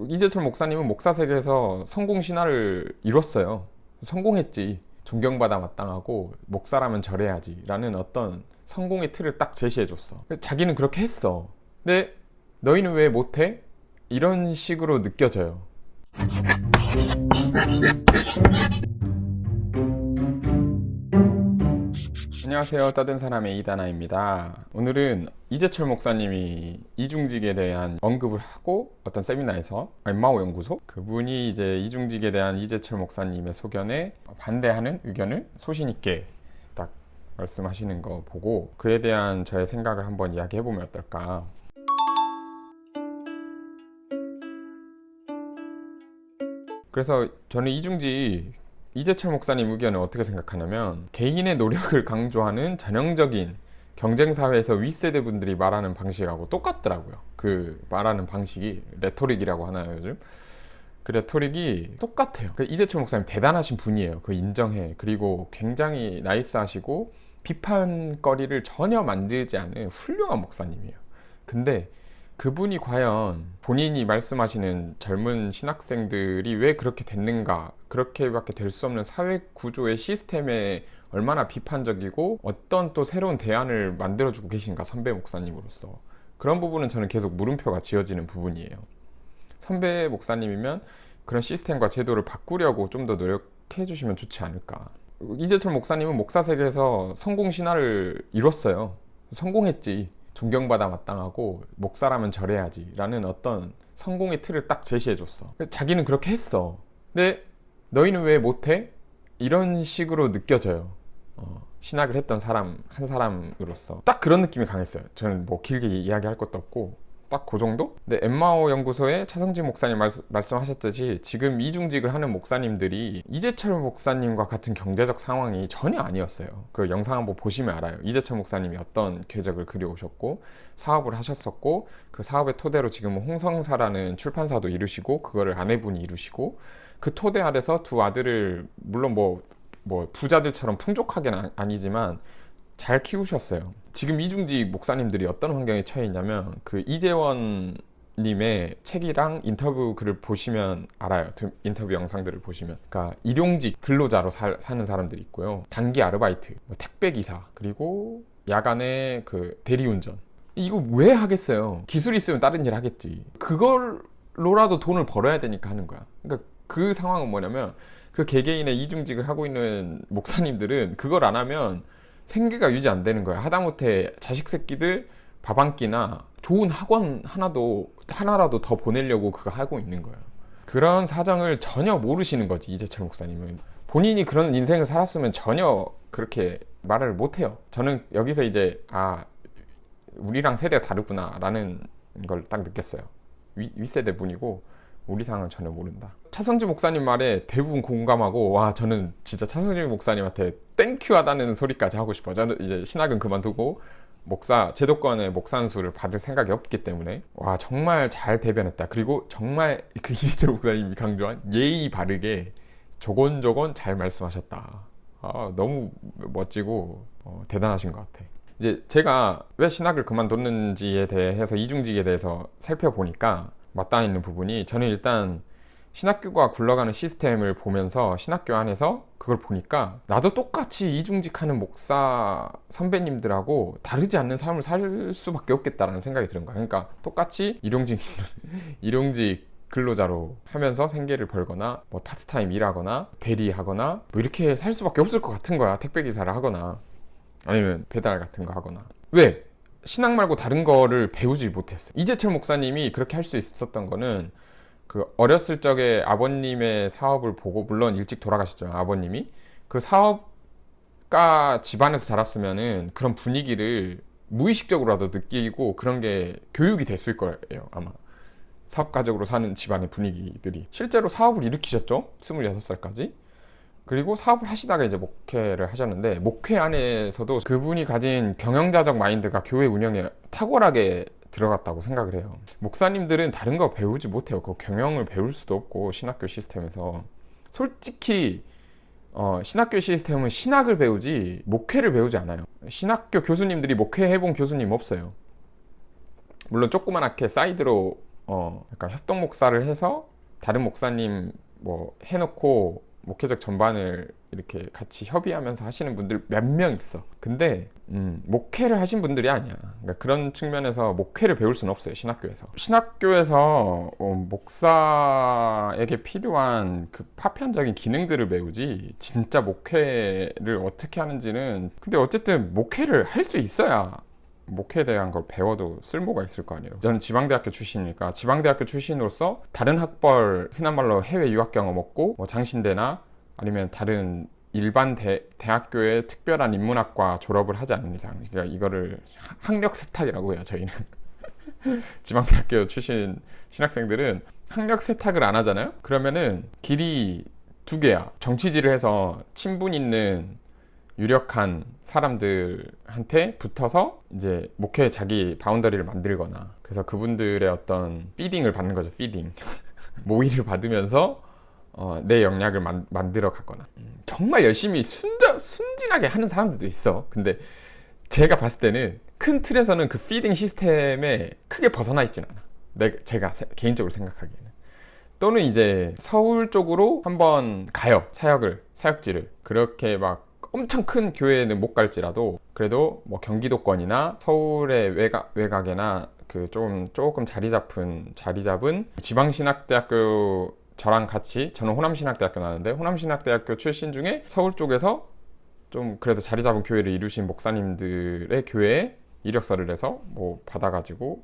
이재철 목사님은 목사 세계에서 성공 신화를 이뤘어요. 성공했지. 존경받아 마땅하고 목사라면 저래야지 라는 어떤 성공의 틀을 딱 제시해줬어. 자기는 그렇게 했어. 근데 너희는 왜 못해? 이런 식으로 느껴져요. 안녕하세요. 떠든 사람의 이다나입니다. 오늘은 이재철 목사님이 이중직에 대한 언급을 하고 어떤 세미나에서 엠마오 연구소 그분이 이제 이중직에 대한 이재철 목사님의 소견에 반대하는 의견을 소신 있게 딱 말씀하시는 거 보고 그에 대한 저의 생각을 한번 이야기해보면 어떨까. 그래서 저는 이재철 목사님 의견을 어떻게 생각하냐면 개인의 노력을 강조하는 전형적인 경쟁사회에서 윗세대 분들이 말하는 방식하고 똑같더라고요. 그 말하는 방식이 레토릭이라고 하나요 요즘? 그 레토릭이 똑같아요. 이재철 목사님 대단하신 분이에요. 그 인정해. 그리고 굉장히 나이스하시고 비판거리를 전혀 만들지 않은 훌륭한 목사님이에요. 근데 그분이 과연 본인이 말씀하시는 젊은 신학생들이 왜 그렇게 됐는가, 그렇게밖에 될 수 없는 사회 구조의 시스템에 얼마나 비판적이고 어떤 또 새로운 대안을 만들어주고 계신가, 선배 목사님으로서. 그런 부분은 저는 계속 물음표가 지어지는 부분이에요. 선배 목사님이면 그런 시스템과 제도를 바꾸려고 좀 더 노력해 주시면 좋지 않을까. 이재철 목사님은 목사 세계에서 성공 신화를 이뤘어요. 성공했지. 존경받아 마땅하고 목사라면 저래야지 라는 어떤 성공의 틀을 딱 제시해줬어. 자기는 그렇게 했어. 근데 너희는 왜 못해? 이런 식으로 느껴져요. 신학을 했던 사람 한 사람으로서 딱 그런 느낌이 강했어요. 저는 뭐 길게 이야기할 것도 없고 딱 그 정도? 근데 엠마오 연구소의 차성진 목사님 말씀하셨듯이 지금 이중직을 하는 목사님들이 이재철 목사님과 같은 경제적 상황이 전혀 아니었어요. 그 영상 한번 보시면 알아요. 이재철 목사님이 어떤 궤적을 그려오셨고 사업을 하셨었고 그 사업의 토대로 지금은 홍성사라는 출판사도 이루시고 그거를 아내분이 이루시고 그 토대 아래서 두 아들을 물론 뭐 부자들처럼 풍족하게는 아니지만 잘 키우셨어요. 지금 이중직 목사님들이 어떤 환경에 처해 있냐면 그 이재원 님의 책이랑 인터뷰 글을 보시면 알아요. 인터뷰 영상들을 보시면. 그러니까 일용직 근로자로 사는 사람들이 있고요. 단기 아르바이트, 택배 기사, 그리고 야간에 그 대리운전. 이거 왜 하겠어요? 기술이 있으면 다른 일 하겠지. 그걸로라도 돈을 벌어야 되니까 하는 거야. 그러니까 그 상황은 뭐냐면 그 개개인의 이중직을 하고 있는 목사님들은 그걸 안 하면 생계가 유지 안 되는 거야. 하다못해 자식 새끼들 밥 한 끼나 좋은 학원 하나라도 더 보내려고 그거 하고 있는 거야. 그런 사정을 전혀 모르시는 거지, 이재철 목사님은. 본인이 그런 인생을 살았으면 전혀 그렇게 말을 못 해요. 저는 여기서 이제 우리랑 세대가 다르구나 라는 걸 딱 느꼈어요. 윗세대 분이고 우리 상황을 전혀 모른다. 차성진 목사님 말에 대부분 공감하고 와 저는 진짜 차성진 목사님한테 땡큐 하다는 소리까지 하고 싶어. 저는 이제 신학은 그만두고 제도권의 목산수를 받을 생각이 없기 때문에 와 정말 잘 대변했다. 그리고 정말 그 이재철 목사님이 강조한 예의 바르게 조곤조곤 잘 말씀하셨다. 너무 멋지고 대단하신 것 같아. 이제 제가 왜 신학을 그만뒀는지에 대해서 이중직에 대해서 살펴보니까 맞닿아 있는 부분이 저는 일단 신학교가 굴러가는 시스템을 보면서 신학교 안에서 그걸 보니까 나도 똑같이 이중직하는 목사 선배님들하고 다르지 않는 삶을 살 수밖에 없겠다라는 생각이 드는 거야. 그러니까 똑같이 일용직 근로자로 하면서 생계를 벌거나 뭐 파트타임 일하거나 대리하거나 뭐 이렇게 살 수밖에 없을 것 같은 거야. 택배 기사를 하거나 아니면 배달 같은 거 하거나. 왜? 신학 말고 다른 거를 배우지 못했어. 이재철 목사님이 그렇게 할 수 있었던 거는 그 어렸을 적에 아버님의 사업을 보고, 물론 일찍 돌아가셨죠, 아버님이. 그 사업가 집안에서 자랐으면은 그런 분위기를 무의식적으로라도 느끼고 그런 게 교육이 됐을 거예요, 아마. 사업가적으로 사는 집안의 분위기들이. 실제로 사업을 일으키셨죠, 26살까지. 그리고 사업을 하시다가 이제 목회를 하셨는데, 목회 안에서도 그분이 가진 경영자적 마인드가 교회 운영에 탁월하게 들어갔다고 생각을 해요. 목사님들은 다른 거 배우지 못해요. 그 경영을 배울 수도 없고, 신학교 시스템에서. 솔직히 신학교 시스템은 신학을 배우지 목회를 배우지 않아요. 신학교 교수님들이 목회해본 교수님 없어요. 물론 조그만하게 사이드로 약간 협동 목사를 해서 다른 목사님 뭐 해놓고 목회적 전반을 이렇게 같이 협의하면서 하시는 분들 몇 명 있어. 근데 목회를 하신 분들이 아니야. 그러니까 그런 측면에서 목회를 배울 수는 없어요. 신학교에서 목사에게 필요한 그 파편적인 기능들을 배우지 진짜 목회를 어떻게 하는지는. 근데 어쨌든 목회를 할 수 있어야 목회에 대한 걸 배워도 쓸모가 있을 거 아니에요. 저는 지방대학교 출신이니까 지방대학교 출신으로서 다른 학벌, 흔한 말로 해외 유학 경험 없고 뭐 장신대나 아니면 다른 일반 대학교의 특별한 인문학과 졸업을 하지 않는 이상, 그러니까 이거를 학력 세탁이라고 해요. 저희는 지방대학교 출신 신학생들은 학력 세탁을 안 하잖아요. 그러면은 길이 두 개야. 정치지를 해서 친분 있는 유력한 사람들한테 붙어서 이제 목회 자기 바운더리를 만들거나, 그래서 그분들의 어떤 피딩을 받는 거죠. 피딩 모의를 받으면서 내 역량을 만들어 가거나, 정말 열심히 순진하게 하는 사람들도 있어. 근데 제가 봤을 때는 큰 틀에서는 그 피딩 시스템에 크게 벗어나 있진 않아. 제가 개인적으로 생각하기에는. 또는 이제 서울 쪽으로 한번 가요. 사역지를. 그렇게 막 엄청 큰 교회는 못 갈지라도 그래도 뭐 경기도권이나 서울의 외곽이나 그 조금 자리 잡은 지방신학대학교, 저랑 같이, 저는 호남신학대학교 나왔는데 호남신학대학교 출신 중에 서울 쪽에서 좀 그래도 자리 잡은 교회를 이루신 목사님들의 교회에 이력서를 내서 뭐 받아가지고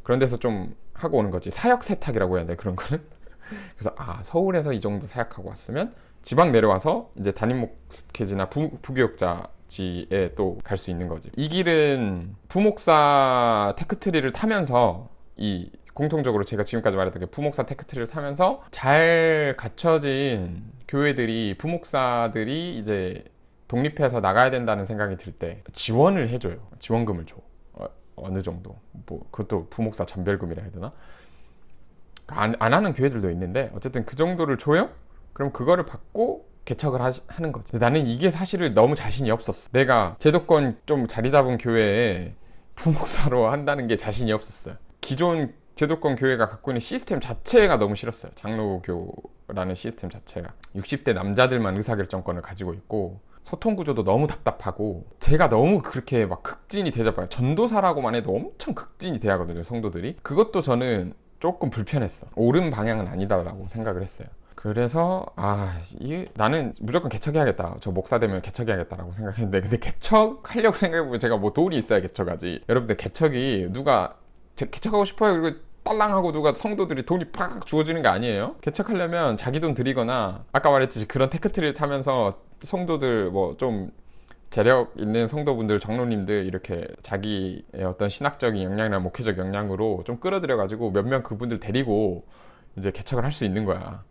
그런 데서 좀 하고 오는 거지. 사역 세탁이라고 해야 돼, 그런 거는. 그래서 서울에서 이 정도 사역하고 왔으면 지방 내려와서 이제 담임 목회지나 부교육자지에 또 갈 수 있는 거지. 이 길은 부목사 테크트리를 타면서, 이 공통적으로 제가 지금까지 말했던 게 부목사 테크트리를 타면서 잘 갖춰진 교회들이, 부목사들이 이제 독립해서 나가야 된다는 생각이 들 때 지원을 해줘요. 지원금을 줘. 어느 정도. 뭐 그것도 부목사 전별금이라 해야 되나? 안 하는 교회들도 있는데 어쨌든 그 정도를 줘요? 그럼 그거를 받고 개척을 하는 거지. 나는 이게 사실은 너무 자신이 없었어. 내가 제도권 좀 자리 잡은 교회에 부목사로 한다는 게 자신이 없었어요. 기존 제도권 교회가 갖고 있는 시스템 자체가 너무 싫었어요. 장로교라는 시스템 자체가 60대 남자들만 의사결정권을 가지고 있고, 소통 구조도 너무 답답하고, 제가 너무 그렇게 막 극진이 대접해요. 전도사라고만 해도 엄청 극진이 대하거든요, 성도들이. 그것도 저는 조금 불편했어. 옳은 방향은 아니다라고 생각을 했어요. 그래서 나는 무조건 개척해야겠다. 저 목사 되면 개척해야겠다라고 생각했는데, 근데 개척하려고 생각해보면 제가 뭐 돈이 있어야 개척하지. 여러분들, 개척이 누가 개척하고 싶어요 그리고 딸랑하고 누가 성도들이 돈이 팍 주어주는 게 아니에요. 개척하려면 자기 돈 들이거나, 아까 말했듯이 그런 테크트리를 타면서 성도들, 뭐 좀 재력 있는 성도분들, 장로님들 이렇게 자기의 어떤 신학적인 역량이나 목회적 역량으로 좀 끌어들여가지고 몇 명 그분들 데리고 이제 개척을 할 수 있는 거야.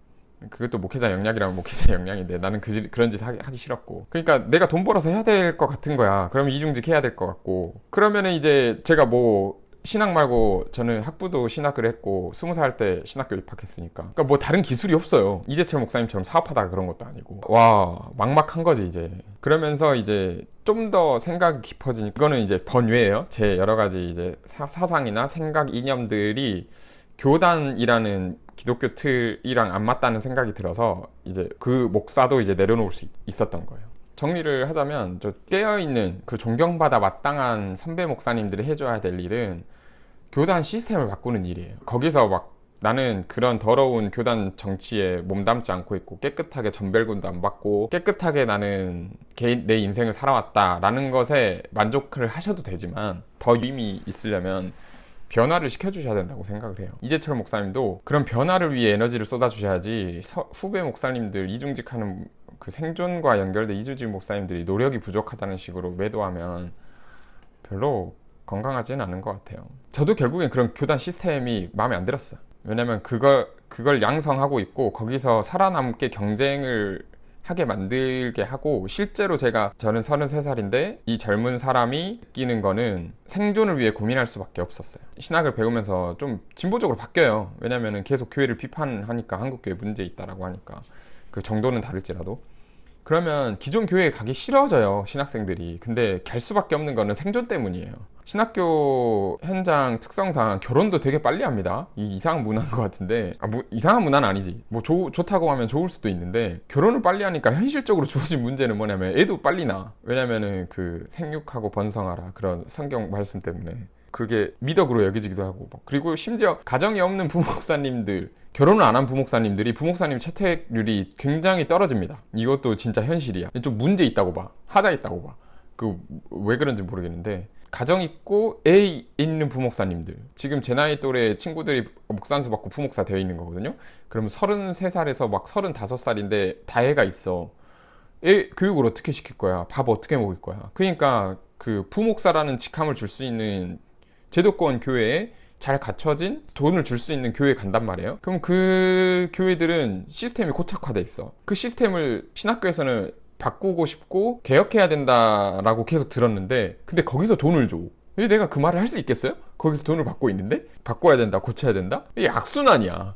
그것도 목회자 역량이라면 목회자 역량인데, 나는 그런 짓 하기 싫었고. 그러니까 내가 돈 벌어서 해야 될 것 같은 거야. 그러면 이중직 해야 될 것 같고. 그러면은 이제 제가 뭐 신학 말고, 저는 학부도 신학을 했고 20살 때 신학교 입학했으니까, 그러니까 뭐 다른 기술이 없어요. 이재철 목사님처럼 사업하다가 그런 것도 아니고. 막막한 거지 이제. 그러면서 이제 좀 더 생각이 깊어지니까, 이거는 이제 번외예요. 제 여러 가지 이제 사상이나 생각, 이념들이 교단이라는 기독교 틀이랑 안 맞다는 생각이 들어서 이제 그 목사도 이제 내려놓을 수 있었던 거예요. 정리를 하자면, 저 깨어있는 그 존경받아 마땅한 선배 목사님들이 해줘야 될 일은 교단 시스템을 바꾸는 일이에요. 거기서 막 나는 그런 더러운 교단 정치에 몸담지 않고 있고, 깨끗하게 전별금도 안 받고 깨끗하게 나는 내 인생을 살아왔다라는 것에 만족을 하셔도 되지만, 더 유의미 있으려면 변화를 시켜주셔야 된다고 생각을 해요. 이재철 목사님도 그런 변화를 위해 에너지를 쏟아주셔야지, 후배 목사님들, 이중직하는 그 생존과 연결된 이중직 목사님들이 노력이 부족하다는 식으로 매도하면 별로 건강하지는 않은 것 같아요. 저도 결국엔 그런 교단 시스템이 마음에 안 들었어요. 왜냐면 그걸 양성하고 있고, 거기서 살아남게 경쟁을 하게 만들게 하고, 실제로 저는 33살인데 이 젊은 사람이 느끼는 거는 생존을 위해 고민할 수밖에 없었어요. 신학을 배우면서 좀 진보적으로 바뀌어요. 왜냐면은 계속 교회를 비판하니까, 한국교회 문제 있다라고 하니까, 그 정도는 다를지라도. 그러면 기존 교회에 가기 싫어져요, 신학생들이. 근데 갈 수밖에 없는 거는 생존 때문이에요. 신학교 현장 특성상 결혼도 되게 빨리 합니다. 이 이상한 문화인 것 같은데, 뭐 이상한 문화는 아니지. 뭐 좋다고 하면 좋을 수도 있는데, 결혼을 빨리 하니까 현실적으로 주어진 문제는 뭐냐면 애도 빨리 나. 왜냐면은 그 생육하고 번성하라 그런 성경 말씀 때문에 그게 미덕으로 여겨지기도 하고. 그리고 심지어 가정이 없는 부목사님들, 결혼을 안 한 부목사님들이 부목사님 채택률이 굉장히 떨어집니다. 이것도 진짜 현실이야. 좀 문제 있다고 봐. 하자 있다고 봐. 그 왜 그런지 모르겠는데, 가정 있고 애 있는 부목사님들, 지금 제 나이 또래 친구들이 목산수 받고 부목사 되어 있는 거거든요. 그러면 33살에서 막 35살인데 다 애가 있어. 애 교육을 어떻게 시킬 거야? 밥 어떻게 먹일 거야? 그러니까 그 부목사라는 직함을 줄 수 있는 제도권 교회에 잘 갖춰진 돈을 줄 수 있는 교회에 간단 말이에요. 그럼 그 교회들은 시스템이 고착화돼 있어. 그 시스템을 신학교에서는 바꾸고 싶고 개혁해야 된다라고 계속 들었는데, 근데 거기서 돈을 줘. 왜 내가 그 말을 할 수 있겠어요? 거기서 돈을 받고 있는데? 바꿔야 된다, 고쳐야 된다? 이게 악순환이야.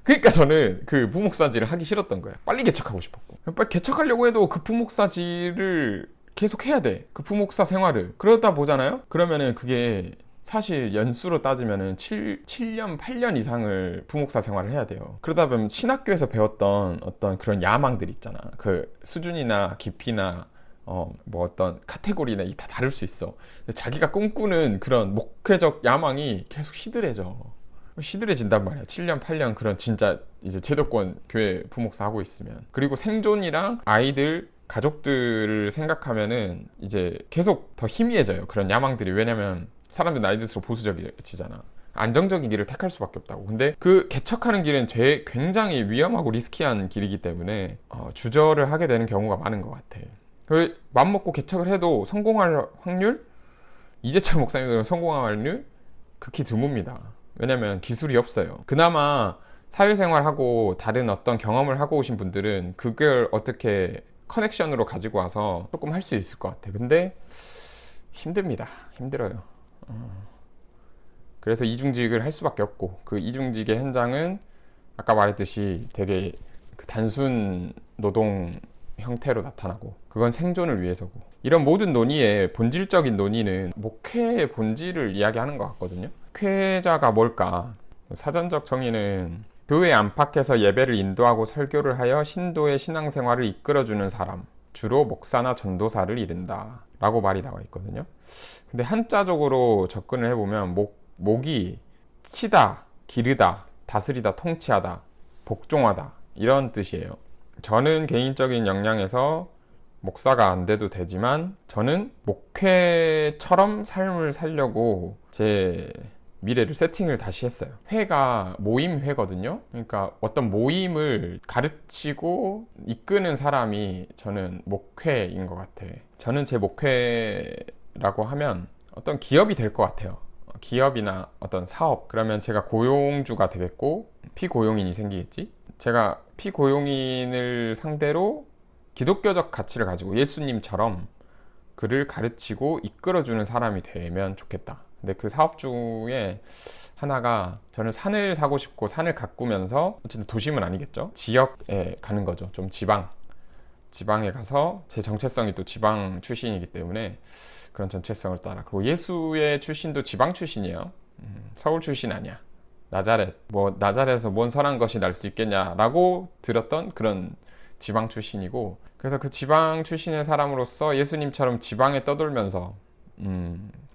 그러니까 저는 그 부목사직을 하기 싫었던 거야. 빨리 개척하고 싶었고, 빨리 개척하려고 해도 그 부목사직을 계속 해야 돼. 그 부목사 생활을. 그러다 보잖아요? 그러면은 그게 사실 연수로 따지면은 7년, 8년 이상을 부목사 생활을 해야 돼요. 그러다 보면 신학교에서 배웠던 어떤 그런 야망들 있잖아. 그 수준이나 깊이나 뭐 어떤 카테고리나 이게 다 다를 수 있어. 근데 자기가 꿈꾸는 그런 목회적 야망이 계속 시들해진단 말이야. 7년, 8년 그런 진짜 이제 제도권 교회 부목사 하고 있으면. 그리고 생존이랑 아이들, 가족들을 생각하면은 이제 계속 더 희미해져요. 그런 야망들이. 왜냐면 사람들 나이 들수록 보수적이잖아. 안정적인 길을 택할 수밖에 없다고. 근데 그 개척하는 길은 굉장히 위험하고 리스키한 길이기 때문에 주저를 하게 되는 경우가 많은 것 같아. 그 맘먹고 개척을 해도 성공할 확률, 이재철 목사님들은 성공할 확률 극히 드뭅니다. 왜냐면 기술이 없어요. 그나마 사회생활하고 다른 어떤 경험을 하고 오신 분들은 그걸 어떻게 커넥션으로 가지고 와서 조금 할 수 있을 것 같아. 근데 힘듭니다. 힘들어요. 그래서 이중직을 할 수밖에 없고, 그 이중직의 현장은 아까 말했듯이 되게 그 단순 노동 형태로 나타나고, 그건 생존을 위해서고, 이런 모든 논의의 본질적인 논의는 목회의 본질을 이야기하는 것 같거든요. 목회자가 뭘까? 사전적 정의는 교회 안팎에서 예배를 인도하고 설교를 하여 신도의 신앙생활을 이끌어주는 사람, 주로 목사나 전도사를 이른다 라고 말이 나와 있거든요. 근데 한자적으로 접근을 해보면 목이 치다, 기르다, 다스리다, 통치하다, 복종하다 이런 뜻이에요. 저는 개인적인 역량에서 목사가 안 돼도 되지만, 저는 목회처럼 삶을 살려고 제 미래를 세팅을 다시 했어요. 회가 모임회거든요. 그러니까 어떤 모임을 가르치고 이끄는 사람이 저는 목회인 것 같아. 저는 제 목회라고 하면 어떤 기업이 될 것 같아요. 기업이나 어떤 사업. 그러면 제가 고용주가 되겠고 피고용인이 생기겠지. 제가 피고용인을 상대로 기독교적 가치를 가지고 예수님처럼 그를 가르치고 이끌어주는 사람이 되면 좋겠다. 근데 그 사업 중에 하나가, 저는 산을 사고 싶고 산을 가꾸면서, 어쨌든 도심은 아니겠죠, 지역에 가는 거죠. 좀 지방에 가서, 제 정체성이 또 지방 출신이기 때문에 그런 정체성을 따라. 그리고 예수의 출신도 지방 출신이에요. 서울 출신 아니야. 나자렛에서 뭔 선한 것이 날 수 있겠냐라고 들었던 그런 지방 출신이고, 그래서 그 지방 출신의 사람으로서 예수님처럼 지방에 떠돌면서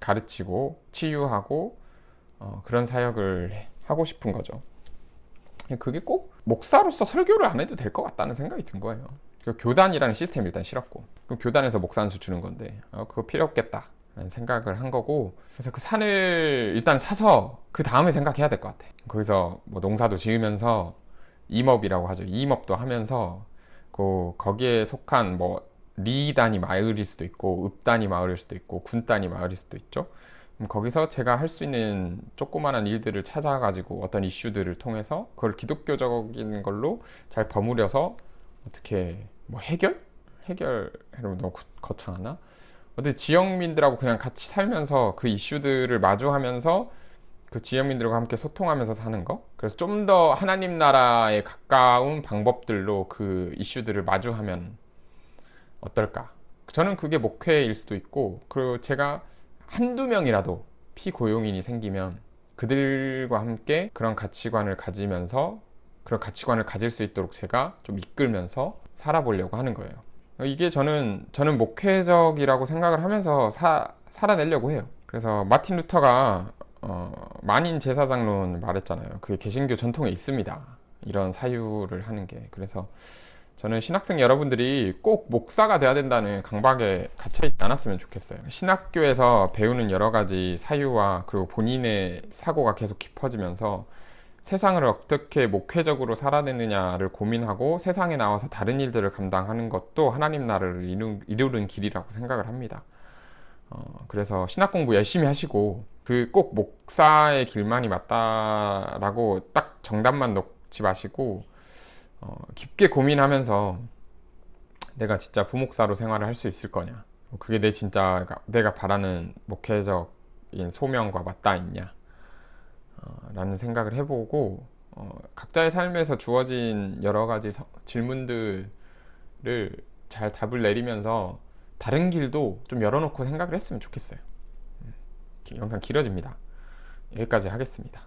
가르치고 치유하고 그런 사역을 하고 싶은 거죠. 그게 꼭 목사로서 설교를 안 해도 될 것 같다는 생각이 든 거예요. 교단이라는 시스템이 일단 싫었고, 그럼 교단에서 목사 한 수 주는 건데 그거 필요 없겠다 라는 생각을 한 거고, 그래서 그 산을 일단 사서 그 다음에 생각해야 될 것 같아. 거기서 뭐 농사도 지으면서 임업이라고 하죠. 임업도 하면서 거기에 속한 뭐 리 단위 마을일 수도 있고 읍 단위 마을일 수도 있고 군 단위 마을일 수도 있죠. 그럼 거기서 제가 할 수 있는 조그마한 일들을 찾아가지고 어떤 이슈들을 통해서 그걸 기독교적인 걸로 잘 버무려서 어떻게 뭐 해결하면 너무 거창하나? 어떻게 지역민들하고 그냥 같이 살면서 그 이슈들을 마주하면서 그 지역민들과 함께 소통하면서 사는 거. 그래서 좀 더 하나님 나라에 가까운 방법들로 그 이슈들을 마주하면 어떨까? 저는 그게 목회일 수도 있고, 그리고 제가 한두 명이라도 피고용인이 생기면 그들과 함께 그런 가치관을 가지면서 그런 가치관을 가질 수 있도록 제가 좀 이끌면서 살아보려고 하는 거예요. 이게 저는 목회적이라고 생각을 하면서 살아내려고 해요. 그래서 마틴 루터가 만인 제사장론 말했잖아요. 그게 개신교 전통에 있습니다. 이런 사유를 하는 게. 그래서 저는 신학생 여러분들이 꼭 목사가 돼야 된다는 강박에 갇혀있지 않았으면 좋겠어요. 신학교에서 배우는 여러 가지 사유와 그리고 본인의 사고가 계속 깊어지면서 세상을 어떻게 목회적으로 살아내느냐를 고민하고 세상에 나와서 다른 일들을 감당하는 것도 하나님 나라를 이루는 길이라고 생각을 합니다. 그래서 신학 공부 열심히 하시고 그 꼭 목사의 길만이 맞다라고 딱 정답만 놓지 마시고 깊게 고민하면서 내가 진짜 부목사로 생활을 할 수 있을 거냐, 그게 내가 바라는 목회적인 소명과 맞닿아 있냐 라는 생각을 해보고 각자의 삶에서 주어진 여러 가지 질문들을 잘 답을 내리면서 다른 길도 좀 열어놓고 생각을 했으면 좋겠어요. 영상 길어집니다. 여기까지 하겠습니다.